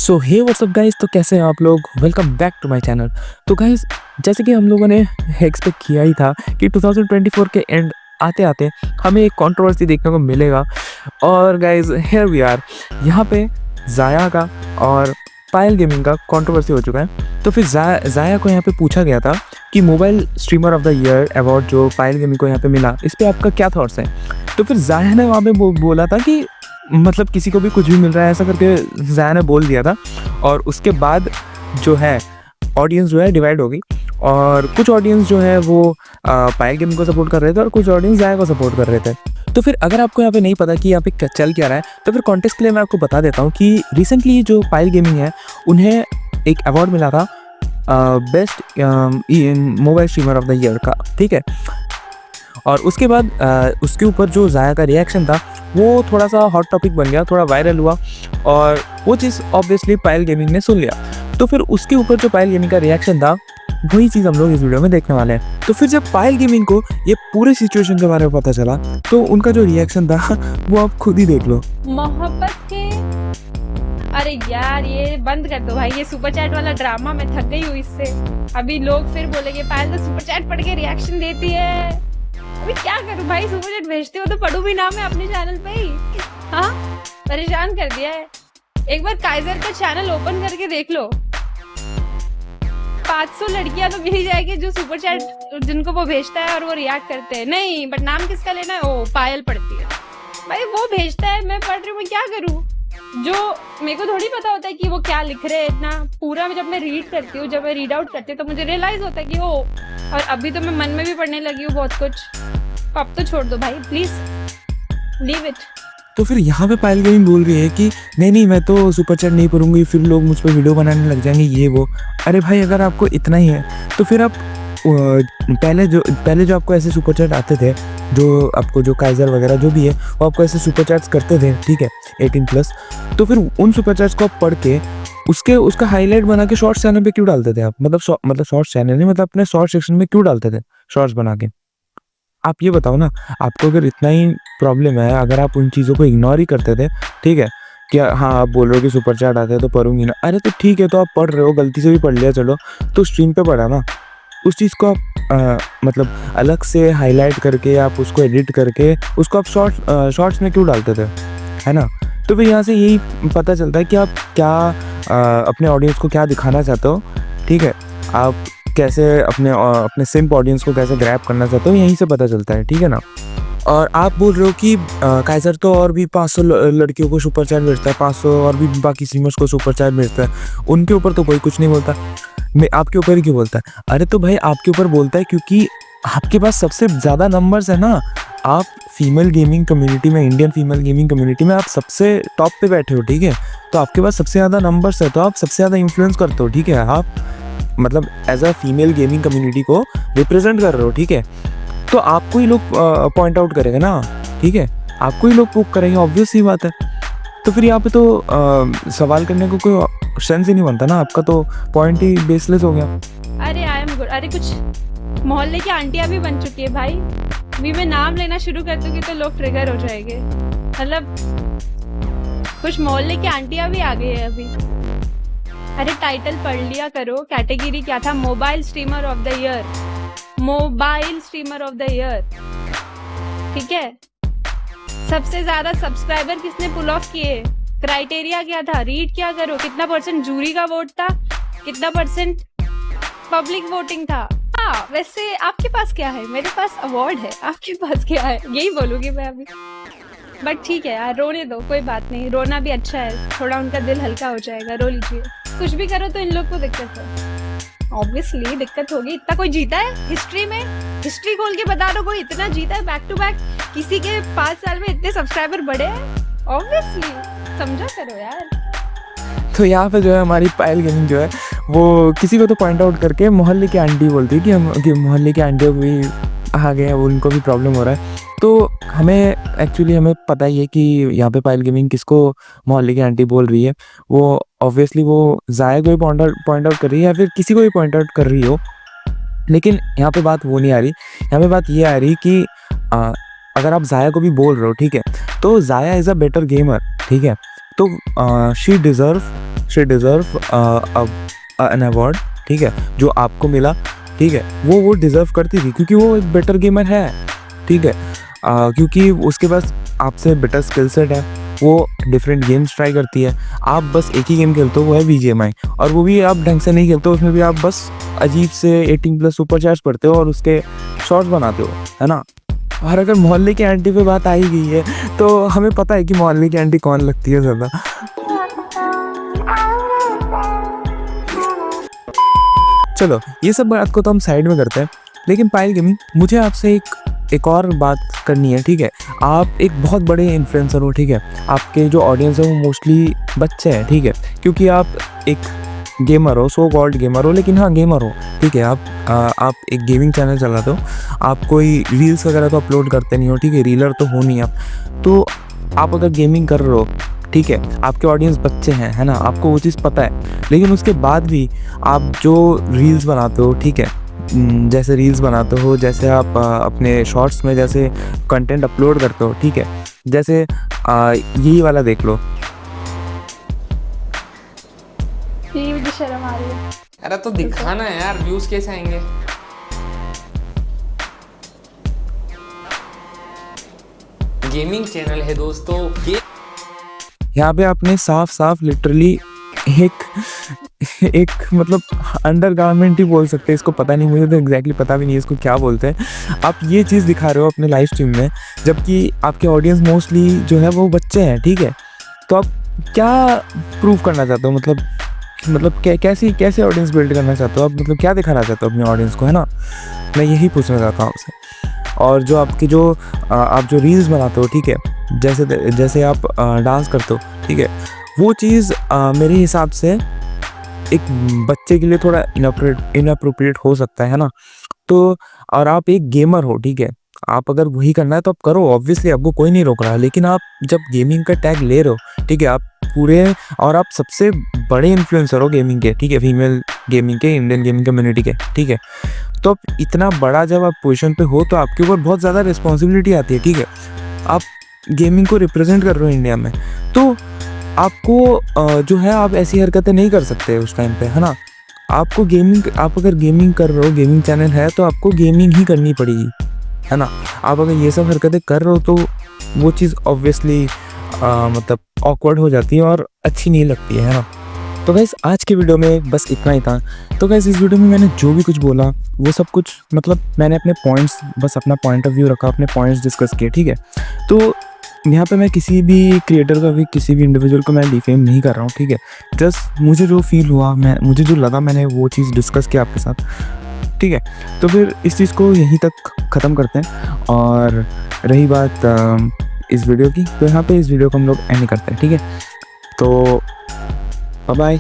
सो हे WhatsApp guys, तो कैसे हैं आप लोग। Welcome back to my channel. तो गाइस, जैसे कि हम लोगों ने एक्सपेक्ट किया ही था कि 2024 के एंड आते आते हमें एक कंट्रोवर्सी देखने को मिलेगा। और गाइस, हियर वी आर। यहाँ पे जाया का और पायल गेमिंग का कंट्रोवर्सी हो चुका है। तो फिर जाया को यहाँ पे पूछा गया था कि mobile streamer of the year award जो पायल गेमिंग को यहाँ पे मिला, इस पर आपका क्या थॉट्स हैं। तो फिर जाया ने वहाँ पे बोला था कि मतलब किसी को भी कुछ भी मिल रहा है, ऐसा करके जाया ने बोल दिया था। और उसके बाद जो है ऑडियंस जो है डिवाइड हो गई, और कुछ ऑडियंस जो है वो पायल गेमिंग को सपोर्ट कर रहे थे और कुछ ऑडियंस जाया को सपोर्ट कर रहे थे। तो फिर अगर आपको यहाँ पे नहीं पता कि यहाँ पे चल क्या रहा है, तो फिर कॉन्टेक्स्ट के लिए मैं आपको बता देता हूँ कि रिसेंटली जो पायल गेमिंग है उन्हें एक अवार्ड मिला था best mobile streamer of the year का, ठीक है। और उसके बाद उसके ऊपर जो जाया का रिएक्शन था वो थोड़ा सा हॉट टॉपिक बन गया, थोड़ा वायरल हुआ, और वो चीज़ ऑब्वियसली पायल गेमिंग ने सुन लिया। तो फिर उसके ऊपर जो पायल गेमिंग का रिएक्शन था वही चीज़ हम लोग इस वीडियो में देखने वाले हैं। तो फिर जब पायल गेमिंग को ये पूरे सिचुएशन के बारे में पता चला तो उनका जो रिएक्शन था वो आप खुद ही देख लो। मोहब्बत के अरे यार, ये बंद कर दो भाई, ये सुपर चैट वाला ड्रामा। मैं थक गई हूँ इससे। अभी लोग फिर बोलेंगे पायल तो सुपर चैट पढ़ के रिएक्शन देती है। अभी क्या करूं भाई, सुपर चैट भेजते हो तो पढ़ू भी ना मैं अपने चैनल पे ही। हाँ, परेशान कर दिया है। एक बार काइजर का चैनल ओपन करके देख लो, 500 लड़कियां तो मिल जाएगी जो सुपर चैट जिनको वो भेजता है और वो रिएक्ट करते हैं। नहीं, बट नाम किसका लेना है? ओ, पायल पढ़ती है भाई, वो भेजता है, मैं पढ़ रही हूँ, मैं क्या करूँ? जो मेरे को थोड़ी पता होता है कि वो क्या लिख रहे हैं इतना पूरा। जब मैं रीड करती हूँ, जब मैं रीड आउट करती हूँ, तो मुझे रियलाइज होता है कि वो, और अभी तो मैं मन में भी पढ़ने लगी हूँ बहुत कुछ। अब तो छोड़ दो भाई, प्लीज लीव इट। तो फिर यहाँ पे पायल गेमिंग बोल रही है कि नहीं मैं तो सुपर चैट नहीं पढ़ूंगी, फिर लोग मुझ पर वीडियो बनाने लग जाएंगे, ये वो। अरे भाई, अगर आपको इतना ही है तो फिर आप पहले जो आपको ऐसे सुपर चैट आते थे, जो आपको जो काइजर वगैरह जो भी है वो आपको ऐसे सुपर चैट्स करते थे, ठीक है, 18+। तो फिर उन सुपर चैट्स को आप पढ़ के उसका हाईलाइट बना के शॉर्ट्स चैनल पे क्यों डालते थे आप? मतलब शॉर्ट्स चैनल नहीं, मतलब अपने शॉर्ट सेक्शन में क्यों डालते थे शॉर्ट्स बना के? आप ये बताओ ना। आपको अगर इतना ही प्रॉब्लम है, अगर आप उन चीज़ों को इग्नोर ही करते थे, ठीक है, कि हाँ आप बोल रहे हो कि सुपर चैट आते हैं तो पढ़ूंगी ना, अरे तो ठीक है, तो आप पढ़ रहे हो, गलती से भी पढ़ लिया, चलो, तो स्ट्रीम पे पढ़ा ना। उस चीज़ को आप मतलब अलग से हाईलाइट करके, आप उसको एडिट करके उसको आप शॉर्ट्स में क्यों डालते थे, है ना। तो फिर यहाँ से यही पता चलता है कि आप क्या अपने ऑडियंस को क्या दिखाना चाहते हो, ठीक है, आप कैसे अपने सिंप ऑडियंस को कैसे ग्रैब करना चाहते हो, यहीं से पता चलता है, ठीक है ना। और आप बोल रहे हो कि काइजर तो और भी 500 लड़कियों को सुपर चैट भेजता है, 500 और भी बाकी स्ट्रीमर्स को सुपर चैट भेजता है, उनके ऊपर तो कोई कुछ नहीं बोलता, मैं आपके ऊपर ही क्यों बोलता है? अरे तो भाई, आपके ऊपर बोलता है क्योंकि आपके पास सबसे ज़्यादा नंबर्स है ना। आप फीमेल गेमिंग कम्युनिटी में, इंडियन फीमेल गेमिंग कम्युनिटी में आप सबसे टॉप पे बैठे हो, ठीक है, तो आपके पास सबसे ज़्यादा नंबर्स है, तो आप सबसे ज़्यादा इन्फ्लुएंस करते हो, ठीक है, आप मतलब as a female gaming community को रिप्रेजेंट कर रहे हो, ठीक है, तो आपको ही लोग पॉइंट आउट करेंगे ना, ठीक है, आपको ही लोग पुक करेंगे, ऑब्वियस ही बात है। तो फिर यहाँ पे तो सवाल करने को कोई सेंस ही नहीं बनता ना, आपका तो पॉइंट ही बेसलेस हो गया। अरे आई एम गुड। अरे कुछ मोहल्ले की आंटियां भी बन चुकी है भाई। अभी मैं नाम लेना शुरू कर दूंगी तो लोग ट्रिगर हो जाएंगे। मतलब कुछ मोहल्ले की आंटियां भी आ गई है अभी। अरे टाइटल पढ़ लिया करो, कैटेगरी क्या था? Mobile streamer of the year, mobile streamer of the year, ठीक है। सबसे ज्यादा सब्सक्राइबर किसने पुल ऑफ किए? क्राइटेरिया क्या था? रीड क्या करो, कितना परसेंट जूरी का वोट था, कितना परसेंट पब्लिक वोटिंग था। हाँ, वैसे आपके पास क्या है? मेरे पास अवार्ड है, आपके पास क्या है? यही बोलूंगी मैं अभी। बट ठीक है यार, रोने दो, कोई बात नहीं, रोना भी अच्छा है, थोड़ा उनका दिल हल्का हो जाएगा, रो लीजिए। कुछ भी करो तो इन लोग को दिक्कत है, ऑब्वियसली दिक्कत होगी। इतना कोई जीता है हिस्ट्री में? हिस्ट्री खोल के बता दो कोई इतना जीता है बैक टू बैक, किसी के 5 साल में इतने सब्सक्राइबर बढ़े हैं? ऑब्वियसली समझा करो यार। तो यहाँ पे जो है हमारी पायल गेमिंग जो है वो किसी को तो पॉइंट आउट करके मोहल्ले की आंटी बोलती है कि मोहल्ले की आंटियों को भी आ गए हैं, उनको भी प्रॉब्लम हो रहा है। तो हमें पता ही है कि यहाँ पे पायल गेमिंग किसको मोहल्ले की आंटी बोल रही है। वो ऑब्वियसली वो जाया को भी पॉइंट आउट कर रही है, या फिर किसी को भी पॉइंट आउट कर रही हो, लेकिन यहाँ पे बात वो नहीं आ रही। यहाँ पे बात ये आ रही कि अगर आप जाया को भी बोल रहे हो, ठीक है, तो जाया इज़ अ बेटर गेमर, ठीक है, तो she deserve she deserve an award, ठीक है, जो आपको मिला, ठीक है, वो डिज़र्व करती थी क्योंकि वो एक बेटर गेमर है, ठीक है। क्योंकि उसके पास आपसे बेटर स्किल सेट है, वो डिफरेंट गेम्स ट्राई करती है। आप बस एक ही गेम खेलते हो, वो है BGMI, और वो भी आप ढंग से नहीं खेलते हो, उसमें भी आप बस अजीब से 18+ सुपर चैट्स पढ़ते हो और उसके शॉर्ट्स बनाते हो, है ना। और अगर मोहल्ले की आंटी पे बात आई गई है तो हमें पता है कि मोहल्ले की आंटी कौन लगती है ज़्यादा। चलो ये सब बात को तो हम साइड में करते हैं, लेकिन पायल गेमिंग, मुझे आपसे एक और बात करनी है, ठीक है। आप एक बहुत बड़े इन्फ्लुएंसर हो, ठीक है, आपके जो ऑडियंस है वो मोस्टली बच्चे हैं, ठीक है, क्योंकि आप एक गेमर हो, सो कॉल्ड गेमर हो, लेकिन हाँ गेमर हो, ठीक है। आप एक गेमिंग चैनल चलाते हो, आप कोई रील्स वगैरह तो अपलोड करते नहीं हो, ठीक है, रीलर तो हो नहीं आप। तो आप अगर गेमिंग कर रहे हो, ठीक है, आपके ऑडियंस बच्चे हैं, है ना, आपको वो चीज़ पता है, लेकिन उसके बाद भी आप जो रील्स बनाते हो, ठीक है, जैसे रील्स बनाते हो, जैसे आप अपने शॉर्ट्स में जैसे कंटेंट अपलोड करते हो, ठीक है, जैसे यही वाला देख लो। ये मुझे शर्म आ रही है। अरे तो दिखाना है यार, व्यूज कैसे आएंगे। गेमिंग चैनल है दोस्तों ये। यहाँ पे आपने साफ साफ लिटरली एक मतलब अंडरगारमेंट ही बोल सकते हैं इसको, पता नहीं, मुझे तो एग्जैक्टली पता भी नहीं है इसको क्या बोलते हैं। आप ये चीज़ दिखा रहे हो अपने लाइव स्ट्रीम में, जबकि आपके ऑडियंस मोस्टली जो है वो बच्चे हैं, ठीक है। तो आप क्या प्रूव करना चाहते हो, मतलब कैसे ऑडियंस बिल्ड करना चाहते हो आप, मतलब क्या दिखाना चाहते हो अपने ऑडियंस को, है ना। मैं यही पूछना चाहता हूँ आपसे। और जो आपकी आप जो रील्स बनाते हो, ठीक है, जैसे आप डांस करते हो, ठीक है, वो चीज़ मेरे हिसाब से एक बच्चे के लिए थोड़ा इनअप्रोप्रिएट हो सकता है ना। तो और आप एक गेमर हो, ठीक है, आप अगर वही करना है तो आप करो, ऑब्वियसली आपको कोई नहीं रोक रहा। लेकिन आप जब गेमिंग का टैग ले रहे हो, ठीक है, आप पूरे, और आप सबसे बड़े इन्फ्लुएंसर हो गेमिंग के, ठीक है, फीमेल गेमिंग के, इंडियन गेमिंग कम्युनिटी के, ठीक है। तो आप इतना बड़ा जब आप पोजीशन पे हो तो आपके ऊपर बहुत ज़्यादा रिस्पॉन्सिबिलिटी आती है, ठीक है। आप गेमिंग को रिप्रेजेंट कर रहे हो इंडिया में, तो आपको जो है आप ऐसी हरकतें नहीं कर सकते उस टाइम पे, है ना। आप अगर गेमिंग कर रहे हो, गेमिंग चैनल है, तो आपको गेमिंग ही करनी पड़ेगी, है ना। आप अगर ये सब हरकतें कर रहे हो तो वो चीज़ ऑब्वियसली मतलब ऑकवर्ड हो जाती है और अच्छी नहीं लगती है ना। तो गाइस आज के वीडियो में बस इतना ही था। तो गाइस इस वीडियो में मैंने जो भी कुछ बोला वो सब कुछ मतलब मैंने अपने पॉइंट्स, बस अपना पॉइंट ऑफ व्यू रखा, अपने पॉइंट्स डिस्कस किए, ठीक है। तो यहाँ पे मैं किसी भी क्रिएटर का भी, किसी भी इंडिविजुअल को मैं डिफेम नहीं कर रहा हूँ, ठीक है। जस्ट मुझे जो फील हुआ, मुझे जो लगा, मैंने वो चीज़ डिस्कस किया आपके साथ, ठीक है। तो फिर इस चीज़ को यहीं तक ख़त्म करते हैं। और रही बात इस वीडियो की, तो यहाँ पे इस वीडियो को हम लोग एंड करते हैं, ठीक है। तो बाय बाय।